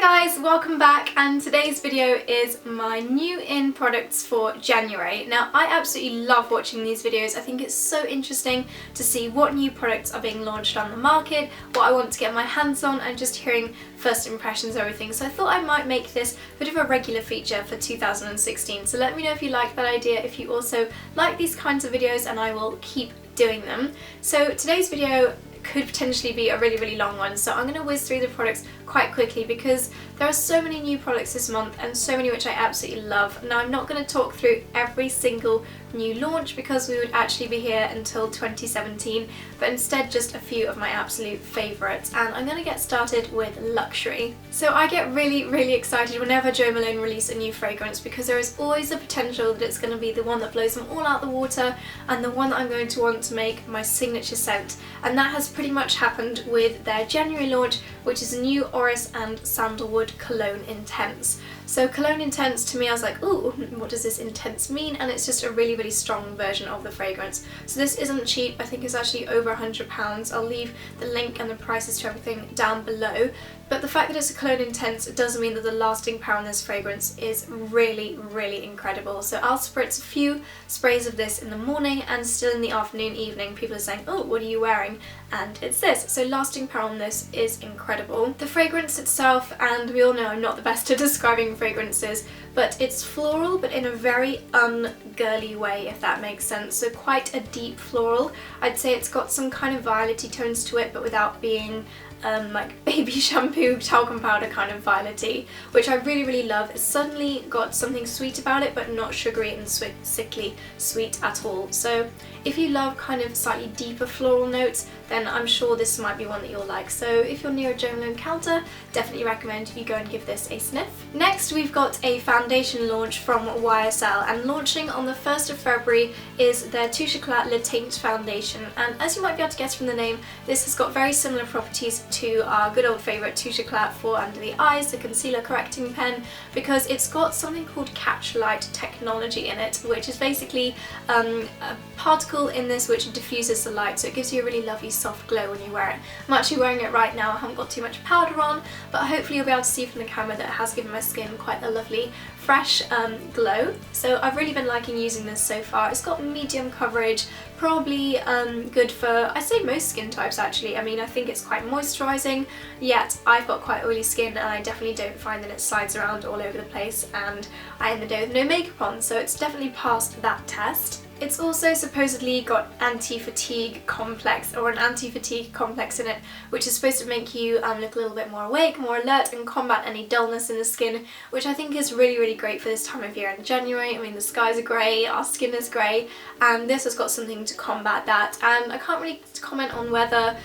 guys, welcome back, and today's video is my new in products for January. Now I absolutely love watching these videos. I think it's so interesting to see what new products are being launched on the market, what I want to get my hands on, and just hearing first impressions of everything. So I thought I might make this a bit of a regular feature for 2016. So let me know if you like that idea, if you also like these kinds of videos, and I will keep doing them. So today's video could potentially be a really long one, so I'm going to whiz through the products quite quickly because there are so many new products this month and so many which I absolutely love. Now I'm not going to talk through every single new launch because we would actually be here until 2017, but instead just a few of my absolute favourites, and I'm going to get started with luxury. So I get really excited whenever Jo Malone release a new fragrance because there is always the potential that it's going to be the one that blows them all out the water and the one that I'm going to want to make my signature scent, and that has pretty much happened with their January launch, which is a new Orris and Sandalwood Cologne Intense. So Cologne Intense, to me I was like, ooh, what does this intense mean? And it's just a really strong version of the fragrance. So this isn't cheap, I think it's actually over £100. I'll leave the link and the prices to everything down below. But the fact that it's a Cologne Intense, it doesn't mean that the lasting power in this fragrance is really incredible. So I'll spritz a few sprays of this in the morning, and still in the afternoon, evening, people are saying, oh, what are you wearing? And it's this. So lasting power on this is incredible. The fragrance itself, and we all know I'm not the best at describing fragrances, but it's floral but in a very un-girly way, if that makes sense. So quite a deep floral. I'd say it's got some kind of violet-y tones to it, but without being like baby shampoo, talcum powder kind of violet-y, which I really love. It's suddenly got something sweet about it, but not sugary and sickly sweet at all. So if you love kind of slightly deeper floral notes, then I'm sure this might be one that you'll like. So if you're near a Jo Malone counter, definitely recommend you go and give this a sniff. Next we've got a foundation launch from YSL, and launching on the 1st of February is their Touche Éclat Le Teint Foundation, and as you might be able to guess from the name, this has got very similar properties to our good old favourite Touche Éclat for under the eyes, the concealer correcting pen, because it's got something called catch light technology in it, which is basically a particle in this which diffuses the light, so it gives you a really lovely soft glow when you wear it. I'm actually wearing it right now. I haven't got too much powder on, but hopefully you'll be able to see from the camera that it has given my skin quite a lovely fresh glow. So I've really been liking using this so far. It's got medium coverage, probably good for, I say, most skin types actually. I mean, I think it's quite moisturising, yet I've got quite oily skin and I definitely don't find that it slides around all over the place, and I end the day with no makeup on, so it's definitely passed that test. It's also supposedly got anti-fatigue complex, or an anti-fatigue complex in it, which is supposed to make you look a little bit more awake, more alert, and combat any dullness in the skin, which I think is really great for this time of year in January. I mean, the skies are grey, our skin is grey, and this has got something to combat that. And I can't really comment on whether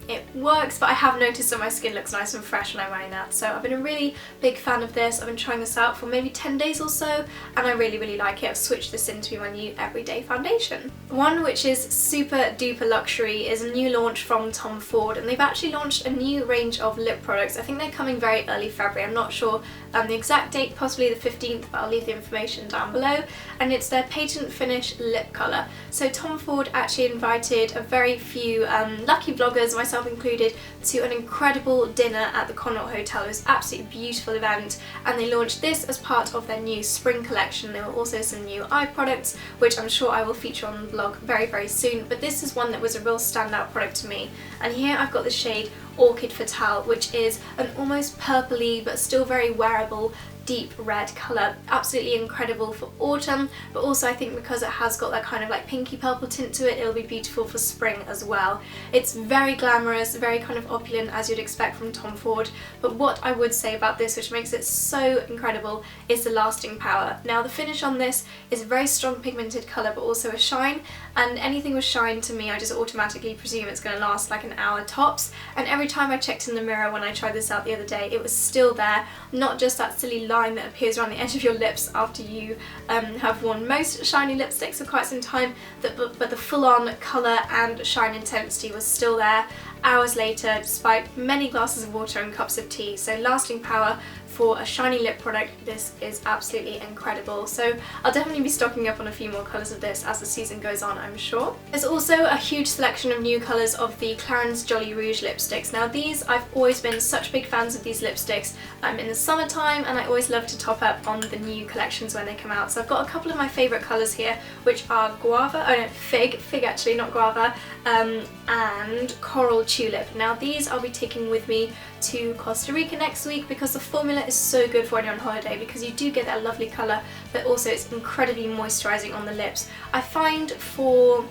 it works, but I have noticed that my skin looks nice and fresh when I'm wearing that. So I've been a really big fan of this. I've been trying this out for maybe 10 days or so, and I really like it. I've switched this into my new everyday foundation. One which is super duper luxury is a new launch from Tom Ford, and they've actually launched a new range of lip products. I think they're coming very early February. I'm not sure the exact date, possibly the 15th, but I'll leave the information down below. And it's their Patent Finish lip colour. So Tom Ford actually invited a very few lucky vloggers, myself included, to an incredible dinner at the Connaught Hotel. It was an absolutely beautiful event, and they launched this as part of their new spring collection. There were also some new eye products, which I'm sure I will feature on the blog very soon, but this is one that was a real standout product to me. And here I've got the shade Orchid Fatale, which is an almost purpley but still very wearable deep red colour. Absolutely incredible for autumn, but also I think because it has got that kind of like pinky purple tint to it, it'll be beautiful for spring as well. It's very glamorous, very kind of opulent as you'd expect from Tom Ford, but what I would say about this which makes it so incredible is the lasting power. Now the finish on this is a very strong pigmented colour but also a shine, and anything with shine to me I just automatically presume it's going to last like an hour tops, and every time I checked in the mirror when I tried this out the other day, it was still there, not just that silly line that appears around the edge of your lips after you have worn most shiny lipsticks for quite some time, but the full-on colour and shine intensity was still there, hours later despite many glasses of water and cups of tea. So lasting power for a shiny lip product, this is absolutely incredible. So I'll definitely be stocking up on a few more colours of this as the season goes on, I'm sure. There's also a huge selection of new colours of the Clarins Jolly Rouge lipsticks. Now these, I've always been such big fans of these lipsticks in the summertime, and I always love to top up on the new collections when they come out. So I've got a couple of my favourite colours here, which are guava, fig actually, not guava, and coral tulip. Now these I'll be taking with me to Costa Rica next week because the formula is so good for when you're on holiday, because you do get that lovely colour, but also it's incredibly moisturising on the lips. I find for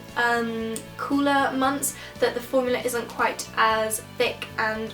cooler months that the formula isn't quite as thick and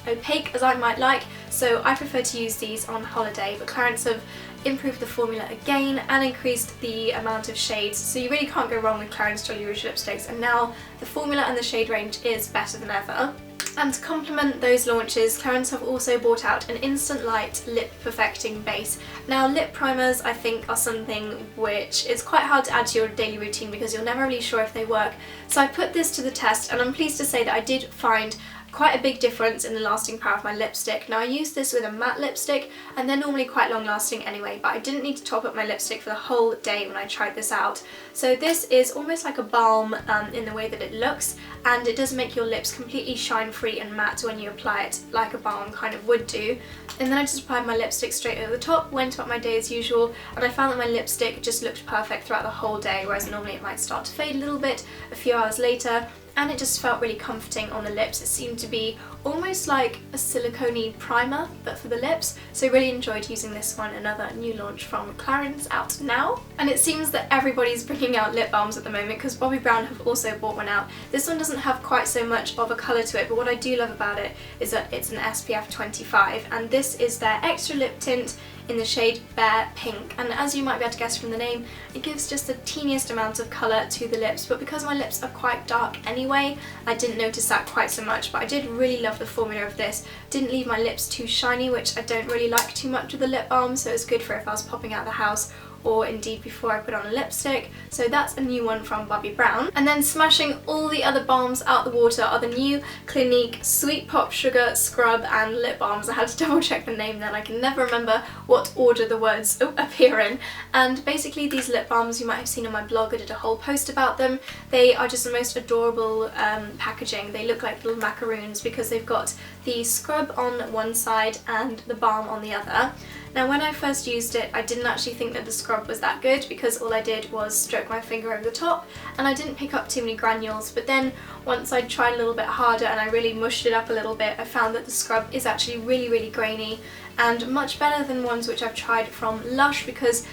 opaque as I might like, so I prefer to use these on holiday, but Clarins have improved the formula again and increased the amount of shades, so you really can't go wrong with Clarins Jolly Rouge lipsticks, and now the formula and the shade range is better than ever. And to complement those launches, Clarins have also brought out an Instant Light Lip Perfecting Base. Now lip primers I think are something which is quite hard to add to your daily routine because you're never really sure if they work, so I put this to the test and I'm pleased to say that I did find quite a big difference in the lasting power of my lipstick. Now I used this with a matte lipstick and they're normally quite long lasting anyway, but I didn't need to top up my lipstick for the whole day when I tried this out. So this is almost like a balm in the way that it looks, and it does make your lips completely shine free and matte when you apply it, like a balm kind of would do. And then I just applied my lipstick straight over the top, went about my day as usual, and I found that my lipstick just looked perfect throughout the whole day, whereas normally it might start to fade a little bit a few hours later. And it just felt really comforting on the lips. It seemed to be almost like a silicone-y primer, but for the lips. So I really enjoyed using this one, another new launch from Clarins out now. And it seems that everybody's bringing out lip balms at the moment because Bobbi Brown have also brought one out. This one doesn't have quite so much of a colour to it, but what I do love about it is that it's an SPF 25, and this is their extra lip tint in the shade Bare Pink, and as you might be able to guess from the name, it gives just the teeniest amount of colour to the lips, but because my lips are quite dark anyway, I didn't notice that quite so much, but I did really love the formula of this. Didn't leave my lips too shiny, which I don't really like too much with the lip balm, so it's good for if I was popping out of the house or indeed before I put on a lipstick. So that's a new one from Bobbi Brown. And then smashing all the other balms out the water are the new Clinique Sweet Pop Sugar Scrub and Lip Balms. I had to double check the name then, I can never remember what order the words appear in. And basically these lip balms, you might have seen on my blog, I did a whole post about them. They are just the most adorable packaging. They look like little macaroons because they've got the scrub on one side and the balm on the other. Now when I first used it, I didn't actually think that the scrub was that good because all I did was stroke my finger over the top and I didn't pick up too many granules, but then once I tried a little bit harder and I really mushed it up a little bit, I found that the scrub is actually really grainy and much better than ones which I've tried from Lush, because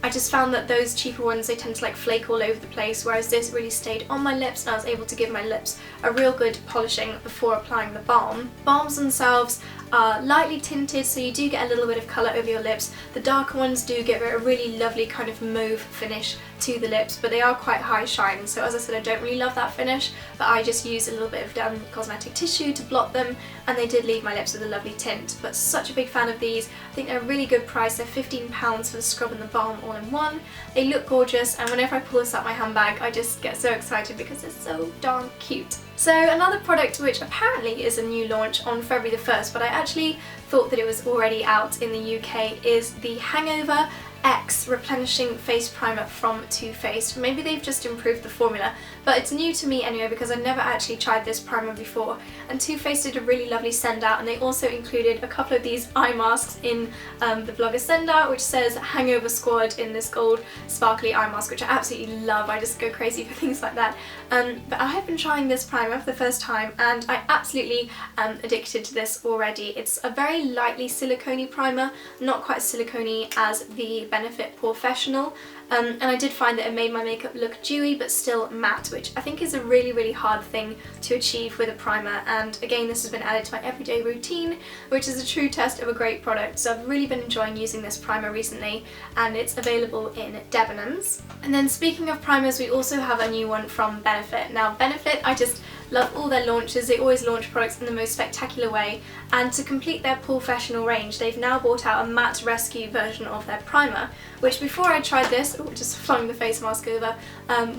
I just found that those cheaper ones, they tend to like flake all over the place, whereas this really stayed on my lips and I was able to give my lips a real good polishing before applying the balm. Balms themselves are lightly tinted, so you do get a little bit of colour over your lips. The darker ones do give it a really lovely kind of mauve finish to the lips, but they are quite high shine, so as I said, I don't really love that finish, but I just used a little bit of cosmetic tissue to blot them, and they did leave my lips with a lovely tint. But such a big fan of these. I think they're a really good price. They're £15 for the scrub and the balm all in one. They look gorgeous, and whenever I pull this out my handbag, I just get so excited because they're so darn cute. So another product which apparently is a new launch on February the 1st, but I actually thought that it was already out in the UK, is the Hangover X Replenishing Face Primer from Too Faced. Maybe they've just improved the formula, but it's new to me anyway because I've never actually tried this primer before, and Too Faced did a really lovely send out, and they also included a couple of these eye masks in the blogger send out, which says Hangover Squad in this gold sparkly eye mask, which I absolutely love. I just go crazy for things like that. But I have been trying this primer for the first time and I absolutely am addicted to this already. It's a very lightly silicone-y primer, not quite as silicone-y as the Benefit Professional, and I did find that it made my makeup look dewy but still matte, which I think is a really hard thing to achieve with a primer. And again, this has been added to my everyday routine, which is a true test of a great product. So I've really been enjoying using this primer recently, and it's available in Debenhams. And then speaking of primers, we also have a new one from Benefit. Now Benefit, I just love all their launches. They always launch products in the most spectacular way, and to complete their professional range they've now brought out a matte rescue version of their primer, which before I tried this, just flung the face mask over,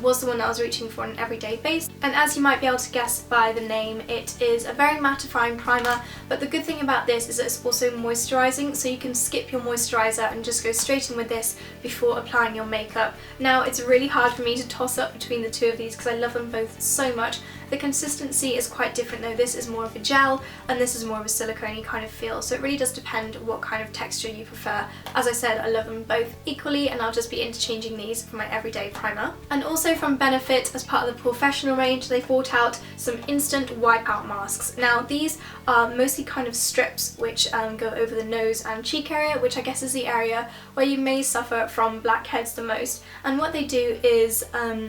was the one that I was reaching for on an everyday basis. And as you might be able to guess by the name, it is a very mattifying primer, but the good thing about this is that it's also moisturising, so you can skip your moisturiser and just go straight in with this before applying your makeup. Now it's really hard for me to toss up between the two of these because I love them both so much. The consistency is quite different though. This is more of a gel and this is more of a silicone kind of feel, so it really does depend what kind of texture you prefer. As I said, I love them both equally and I'll just be interchanging these for my everyday primer. And also from Benefit, as part of the professional range, they've brought out some instant wipeout masks. Now these are mostly kind of strips which go over the nose and cheek area, which I guess is the area where you may suffer from blackheads the most. And what they do is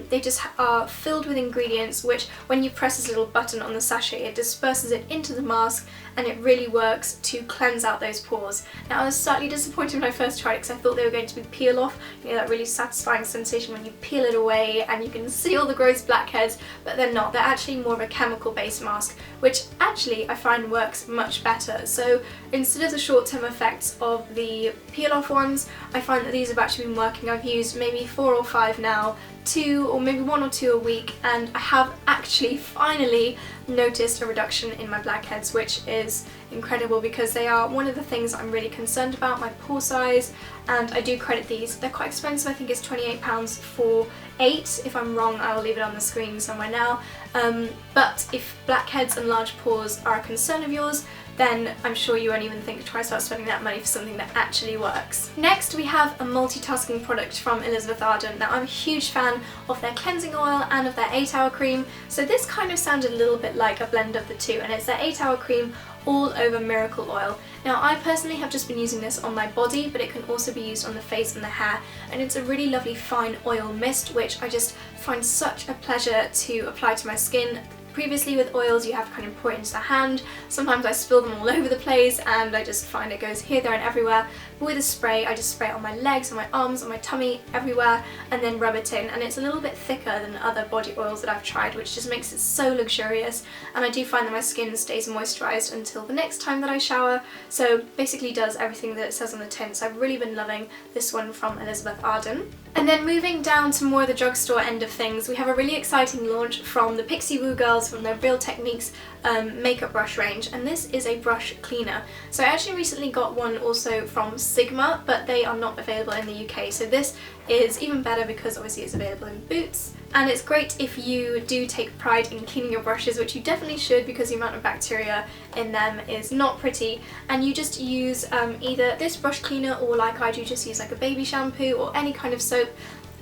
they just are filled with ingredients which, when you press this little button on the sachet, it disperses it into the mask and it really works to cleanse out those pores. Now I was slightly disappointed when I first tried it because I thought they were going to be peel off, you know, that really satisfying sensation when you peel it away and you can see all the gross blackheads, but they're not. They're actually more of a chemical based mask, which actually I find works much better. So instead of the short-term effects of the peel off ones, I find that these have actually been working. I've used maybe 4 or 5 now, 2 or maybe 1 or 2 a week, and I have actually finally noticed a reduction in my blackheads, which is incredible because they are one of the things I'm really concerned about, my pore size, and I do credit these. They're quite expensive. I think it's £28 for 8. If I'm wrong, I'll leave it on the screen somewhere now. But if blackheads and large pores are a concern of yours, then I'm sure you won't even think twice about spending that money for something that actually works. Next we have a multitasking product from Elizabeth Arden. Now I'm a huge fan of their cleansing oil and of their 8-hour cream, so this kind of sounded a little bit like a blend of the two, and it's their 8-hour cream all over miracle oil. Now I personally have just been using this on my body, but it can also be used on the face and the hair, and it's a really lovely fine oil mist which I just find such a pleasure to apply to my skin. Previously with oils you have to kind of pour it into the hand. Sometimes I spill them all over the place and I just find it goes here, there and everywhere. But with a spray I just spray it on my legs, on my arms, on my tummy, everywhere, and then rub it in, and it's a little bit thicker than other body oils that I've tried, which just makes it so luxurious, and I do find that my skin stays moisturised until the next time that I shower, so basically does everything that it says on the tin. So I've really been loving this one from Elizabeth Arden. And then moving down to more of the drugstore end of things, we have a really exciting launch from the Pixie Woo girls from their Real Techniques makeup brush range, and this is a brush cleaner. So I actually recently got one also from Sigma, but they are not available in the UK, so this is even better because obviously it's available in Boots. And it's great if you do take pride in cleaning your brushes, which you definitely should because the amount of bacteria in them is not pretty, and you just use either this brush cleaner or, like I do, just use like a baby shampoo or any kind of soap.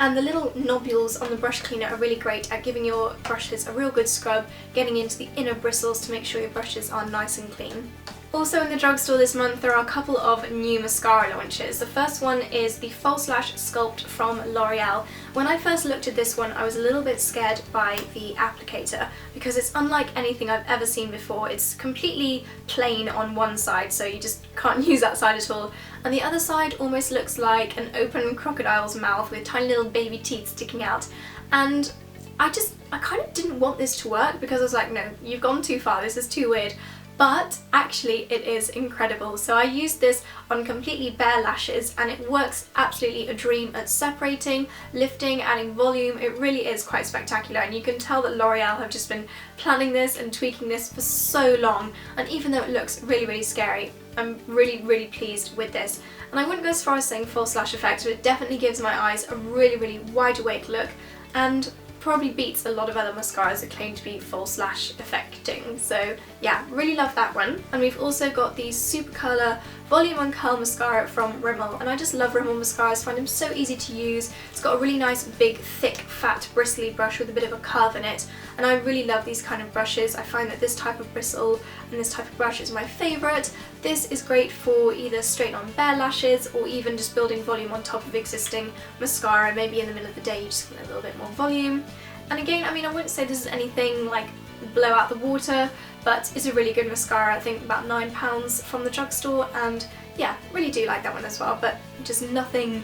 And the little nobules on the brush cleaner are really great at giving your brushes a real good scrub, getting into the inner bristles to make sure your brushes are nice and clean. Also in the drugstore this month there are a couple of new mascara launches. The first one is the False Lash Sculpt from L'Oreal. When I first looked at this one I was a little bit scared by the applicator because it's unlike anything I've ever seen before. It's completely plain on one side, so you just can't use that side at all, and the other side almost looks like an open crocodile's mouth with tiny little baby teeth sticking out, and I kind of didn't want this to work because I was like, no, you've gone too far, this is too weird. But actually it is incredible. So I used this on completely bare lashes and it works absolutely a dream at separating, lifting, adding volume. It really is quite spectacular, and you can tell that L'Oreal have just been planning this and tweaking this for so long, and even though it looks really, really scary, I'm really, really pleased with this. And I wouldn't go as far as saying false lash effect, but it definitely gives my eyes a really, really wide awake look, and probably beats a lot of other mascaras that claim to be false lash affecting. So yeah, really love that one. And we've also got the Super Curler Volume and Curl Mascara from Rimmel, and I just love Rimmel mascaras, find them so easy to use. It's got a really nice big thick fat bristly brush with a bit of a curve in it, and I really love these kind of brushes. I find that this type of bristle and this type of brush is my favourite. This is great for either straight on bare lashes or even just building volume on top of existing mascara. Maybe in the middle of the day you just want a little bit more volume. And again, I mean, I wouldn't say this is anything like blow out the water, but it's a really good mascara. I think about £9 from the drugstore, and yeah, really do like that one as well, but just nothing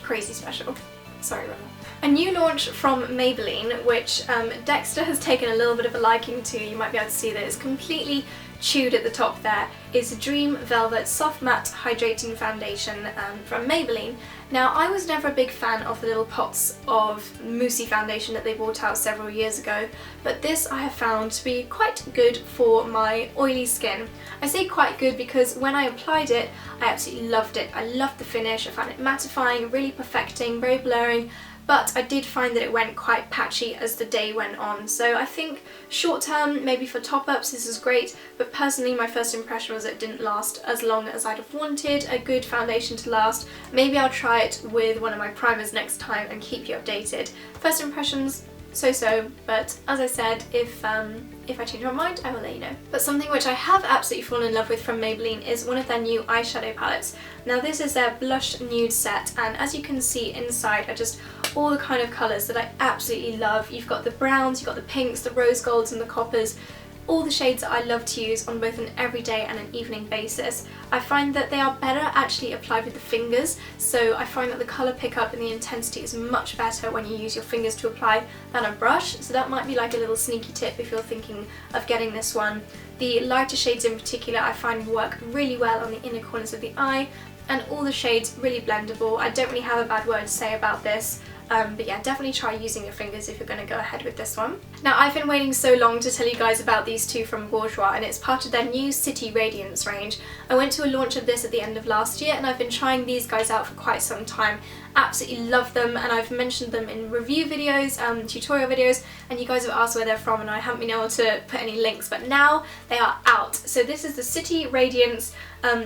crazy special. Sorry, Rebel. A new launch from Maybelline, which Dexter has taken a little bit of a liking to. You might be able to see that it's completely chewed at the top there, is Dream Velvet Soft Matte Hydrating Foundation from Maybelline. Now, I was never a big fan of the little pots of moussey foundation that they brought out several years ago, but this I have found to be quite good for my oily skin. I say quite good because when I applied it, I absolutely loved it. I loved the finish, I found it mattifying, really perfecting, very blurring, but I did find that it went quite patchy as the day went on. So I think short term, maybe for top-ups, this is great, but personally my first impression was it didn't last as long as I'd have wanted a good foundation to last. Maybe I'll try it with one of my primers next time and keep you updated. First impressions, so-so, but as I said, if I change my mind, I will let you know. But something which I have absolutely fallen in love with from Maybelline is one of their new eyeshadow palettes. Now this is their blush nude set, and as you can see inside are just all the kind of colours that I absolutely love. You've got the browns, you've got the pinks, the rose golds and the coppers. All the shades that I love to use on both an everyday and an evening basis. I find that they are better actually applied with the fingers, so I find that the colour pickup and the intensity is much better when you use your fingers to apply than a brush, so that might be like a little sneaky tip if you're thinking of getting this one. The lighter shades in particular I find work really well on the inner corners of the eye, and all the shades really blendable. I don't really have a bad word to say about this. But yeah, definitely try using your fingers if you're going to go ahead with this one. Now, I've been waiting so long to tell you guys about these two from Bourjois, and it's part of their new City Radiance range. I went to a launch of this at the end of last year, and I've been trying these guys out for quite some time. Absolutely love them, and I've mentioned them in review videos, tutorial videos, and you guys have asked where they're from and I haven't been able to put any links, but now they are out. So this is the City Radiance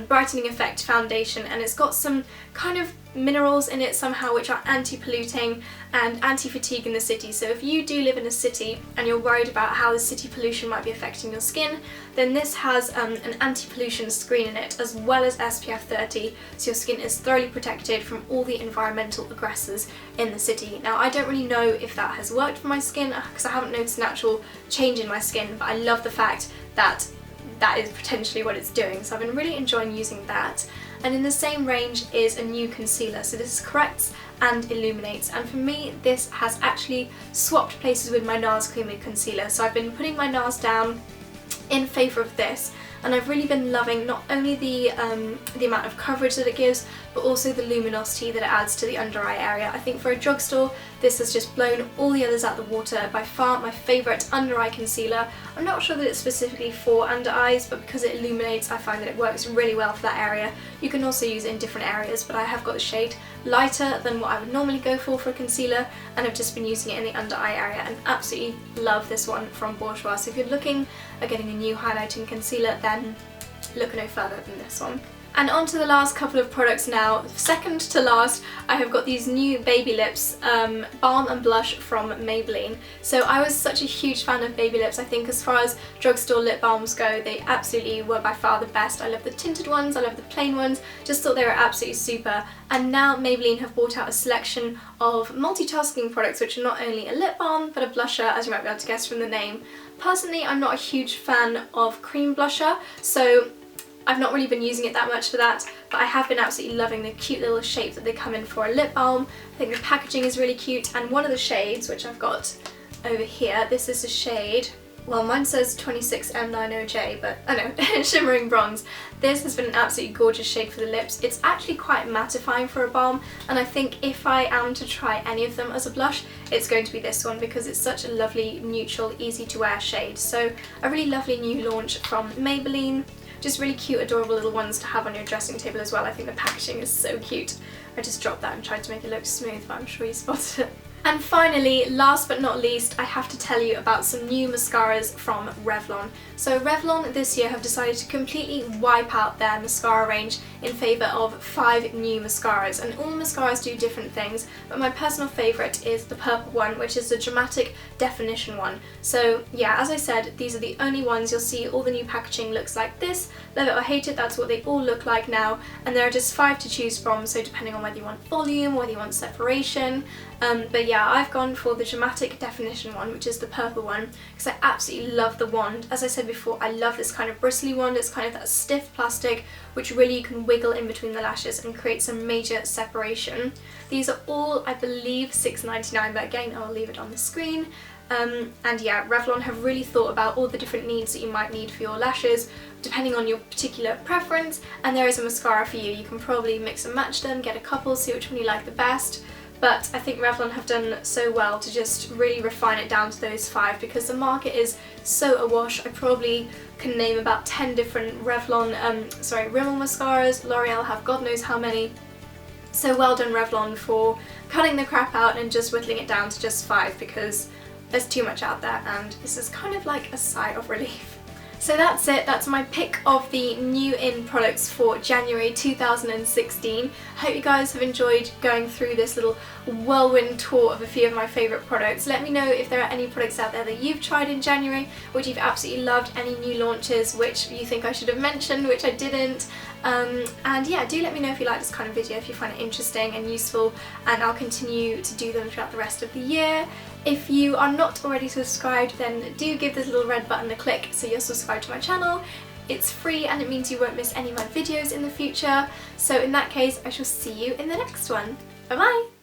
Brightening Effect Foundation, and it's got some kind of minerals in it somehow which are anti-polluting and anti-fatigue in the city. So if you do live in a city and you're worried about how the city pollution might be affecting your skin, then this has an anti-pollution screen in it as well as SPF 30, so your skin is thoroughly protected from all the environmental aggressors in the city. Now, I don't really know if that has worked for my skin because I haven't noticed an actual change in my skin, but I love the fact that that is potentially what it's doing, so I've been really enjoying using that. And in the same range is a new concealer, so this corrects and illuminates, and for me this has actually swapped places with my NARS Cream Lip Concealer, so I've been putting my NARS down in favour of this, and I've really been loving not only the amount of coverage that it gives, but also the luminosity that it adds to the under eye area. I think for a drugstore, this has just blown all the others out the water. By far my favourite under eye concealer. I'm not sure that it's specifically for under eyes, but because it illuminates, I find that it works really well for that area. You can also use it in different areas, but I have got the shade lighter than what I would normally go for a concealer, and I've just been using it in the under eye area and absolutely love this one from Bourjois. So if you're looking at getting a new highlighting concealer, then look no further than this one. And on to the last couple of products now. Second to last, I have got these new Baby Lips Balm and Blush from Maybelline. So I was such a huge fan of Baby Lips. I think as far as drugstore lip balms go, they absolutely were by far the best. I love the tinted ones, I love the plain ones, just thought they were absolutely super. And now Maybelline have brought out a selection of multitasking products which are not only a lip balm, but a blusher, as you might be able to guess from the name. Personally, I'm not a huge fan of cream blusher, so I've not really been using it that much for that, but I have been absolutely loving the cute little shape that they come in for a lip balm. I think the packaging is really cute, and one of the shades, which I've got over here, this is a shade, well, mine says 26M90J, but I know, Shimmering Bronze. This has been an absolutely gorgeous shade for the lips. It's actually quite mattifying for a balm, and I think if I am to try any of them as a blush, it's going to be this one because it's such a lovely, neutral, easy to wear shade. So a really lovely new launch from Maybelline. Just really cute, adorable little ones to have on your dressing table as well. I think the packaging is so cute. I just dropped that and tried to make it look smooth, but I'm sure you spotted it. And finally, last but not least, I have to tell you about some new mascaras from Revlon. So Revlon this year have decided to completely wipe out their mascara range in favour of 5 new mascaras, and all the mascaras do different things, but my personal favourite is the purple one, which is the Dramatic Definition one. So yeah, as I said, these are the only ones. You'll see all the new packaging looks like this. Love it or hate it, that's what they all look like now, and there are just 5 to choose from, so depending on whether you want volume, whether you want separation, but yeah, yeah, I've gone for the Dramatic Definition one, which is the purple one, because I absolutely love the wand. As I said before, I love this kind of bristly wand. It's kind of that stiff plastic which really you can wiggle in between the lashes and create some major separation. These are all, I believe, $6.99, but again I'll leave it on the screen. And yeah, Revlon have really thought about all the different needs that you might need for your lashes depending on your particular preference, and there is a mascara for you. You can probably mix and match them, get a couple, see which one you like the best. But I think Revlon have done so well to just really refine it down to those 5, because the market is so awash. I probably can name about 10 different Rimmel mascaras. L'Oreal have God knows how many. So well done Revlon for cutting the crap out and just whittling it down to just 5, because there's too much out there, and this is kind of like a sigh of relief. So that's it, that's my pick of the new in products for January 2016. I hope you guys have enjoyed going through this little whirlwind tour of a few of my favourite products. Let me know if there are any products out there that you've tried in January, which you've absolutely loved, any new launches which you think I should have mentioned, which I didn't. And yeah, do let me know if you like this kind of video, if you find it interesting and useful, and I'll continue to do them throughout the rest of the year. If you are not already subscribed, then do give this little red button a click so you're subscribed to my channel. It's free and it means you won't miss any of my videos in the future. So in that case, I shall see you in the next one. Bye bye!